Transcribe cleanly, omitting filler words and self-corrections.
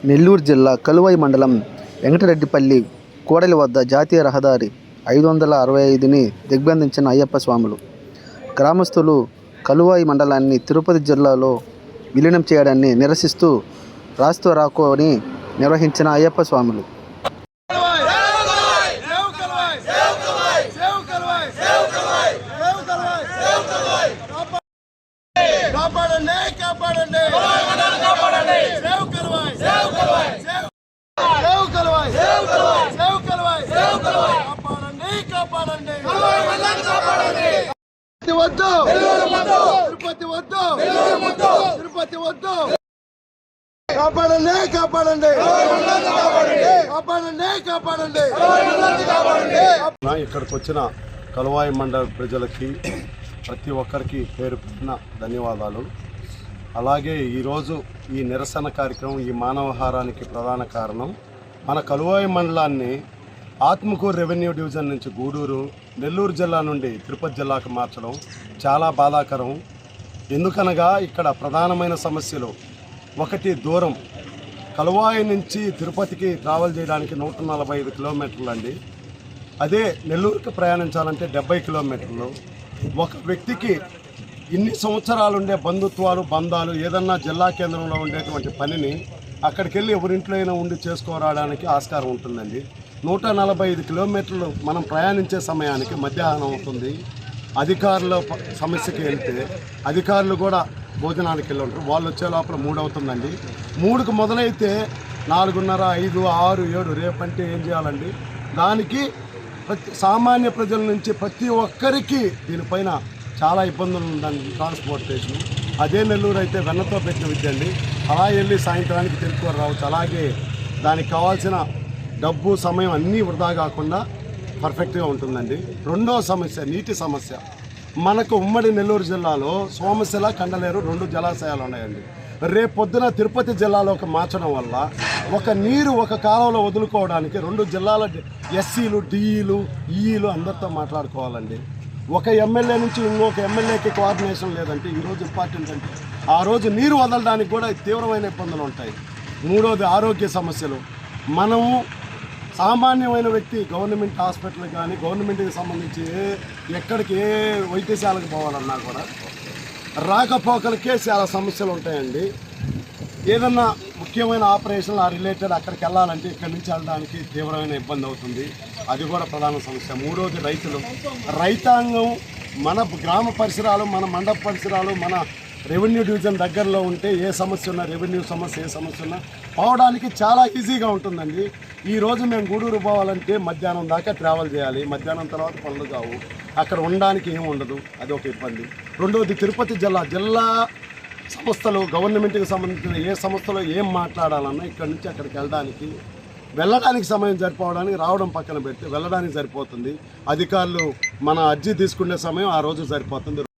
నెల్లూరు జిల్లా కలువాయి మండలం వెంకటరెడ్డిపల్లి కూడలి వద్ద జాతీయ రహదారి 565ని దిగ్బంధించిన అయ్యప్ప స్వాములు. గ్రామస్తులు కలువాయి మండలాన్ని తిరుపతి జిల్లాలో విలీనం చేయడాన్ని నిరసిస్తూ రాస్తారోకోని నిర్వహించిన అయ్యప్ప స్వాములు. ఇక్కడికి వచ్చిన కలువాయి మండల ప్రజలకి ప్రతి ఒక్కరికి పేరు పెట్టిన ధన్యవాదాలు. అలాగే ఈరోజు ఈ నిరసన కార్యక్రమం, ఈ మానవహారానికి ప్రధాన కారణం మన కలువాయి మండలాన్ని ఆత్మకూరు రెవెన్యూ డివిజన్ నుంచి గూడూరు, నెల్లూరు జిల్లా నుండి తిరుపతి జిల్లాకు మార్చడం చాలా బాధాకరం. ఎందుకనగా ఇక్కడ ప్రధానమైన సమస్యలు ఒకటి దూరం. కలువాయి నుంచి తిరుపతికి ట్రావెల్ చేయడానికి 145 కిలోమీటర్లు అండి. అదే నెల్లూరుకి ప్రయాణించాలంటే 70 కిలోమీటర్లు. ఒక వ్యక్తికి ఇన్ని సంవత్సరాలు ఉండే బంధుత్వాలు, బంధాలు, ఏదన్నా జిల్లా కేంద్రంలో ఉండేటువంటి పనిని అక్కడికి వెళ్ళి ఎవరింట్లో అయినా ఉండి చేసుకోవడానికి ఆస్కారం ఉంటుందండి. 145 కిలోమీటర్లు మనం ప్రయాణించే సమయానికి మధ్యాహ్నం అవుతుంది. అధికారుల సమస్యకి వెళ్తే అధికారులు కూడా భోజనానికి వెళ్ళి ఉంటారు. వాళ్ళు వచ్చే లోపల 3 అవుతుందండి. 3కు మొదలైతే 4:30, 5, 6, 7 రేపంటే ఏం చేయాలండి? దానికి సామాన్య ప్రజల నుంచి ప్రతి ఒక్కరికి దీనిపైన చాలా ఇబ్బందులు ఉందండి ట్రాన్స్పోర్టేషన్. అదే నెల్లూరు అయితే వెన్నతో పెట్టిన విద్య అండి. అలా వెళ్ళి సాయంత్రానికి తిరుపతి రావచ్చు. అలాగే దానికి కావాల్సిన డబ్బు, సమయం అన్నీ వృధా కాకుండా పర్ఫెక్ట్గా ఉంటుందండి. రెండో సమస్య నీటి సమస్య. మనకు ఉమ్మడి నెల్లూరు జిల్లాలో సోమశిల, కండలేరు 2 జలాశయాలు ఉన్నాయండి. రేపు పొద్దున తిరుపతి జిల్లాలోకి మార్చడం వల్ల ఒక నీరు ఒక కాలంలో వదులుకోవడానికి 2 జిల్లాల ఎస్సీలు, డిఈలు, ఈఈలు అందరితో మాట్లాడుకోవాలండి. ఒక ఎమ్మెల్యే నుంచి ఇంకొక ఎమ్మెల్యేకి కోఆర్డినేషన్ లేదంటే ఈరోజు ఇంపార్టెంట్ అంటే ఆ రోజు నీరు వదలడానికి కూడా తీవ్రమైన ఇబ్బందులు ఉంటాయి. మూడోది ఆరోగ్య సమస్యలు. మనము సామాన్యమైన వ్యక్తి గవర్నమెంట్ హాస్పిటల్ కానీ గవర్నమెంట్కి సంబంధించి ఎక్కడికి ఏ వైద్యశాలకు పోవాలన్నా కూడా రాకపోకలకే చాలా సమస్యలు ఉంటాయండి. ఏదన్నా ముఖ్యమైన ఆపరేషన్లు ఆ రిలేటెడ్ అక్కడికి వెళ్ళాలంటే ఇక్కడి నుంచి వెళ్ళడానికి తీవ్రమైన ఇబ్బంది అవుతుంది. అది కూడా ప్రధాన సమస్య. మూడోది రైతులు. రైతాంగం మన గ్రామ పరిసరాలు, మన మండప పరిసరాలు, మన రెవెన్యూ డివిజన్ దగ్గరలో ఉంటే ఏ సమస్య ఉన్నా, రెవెన్యూ సమస్య ఏ సమస్య ఉన్నా పోవడానికి చాలా ఈజీగా ఉంటుందండి. ఈరోజు మేము గూడూరు పోవాలంటే మధ్యాహ్నం దాకా ట్రావెల్ చేయాలి. మధ్యాహ్నం తర్వాత పనులు కావు, అక్కడ ఉండడానికి ఏమి ఉండదు, అది ఒక ఇబ్బంది. రెండవది తిరుపతి జిల్లా సంస్థలు, గవర్నమెంట్కి సంబంధించిన ఏ సంస్థలో ఏం మాట్లాడాలన్నా ఇక్కడ నుంచి అక్కడికి వెళ్ళడానికి సమయం సరిపోవడానికి, రావడం పక్కన పెడితే వెళ్ళడానికి సరిపోతుంది. అధికారులు మన అర్జీ తీసుకునే సమయం ఆ రోజు సరిపోతుంది.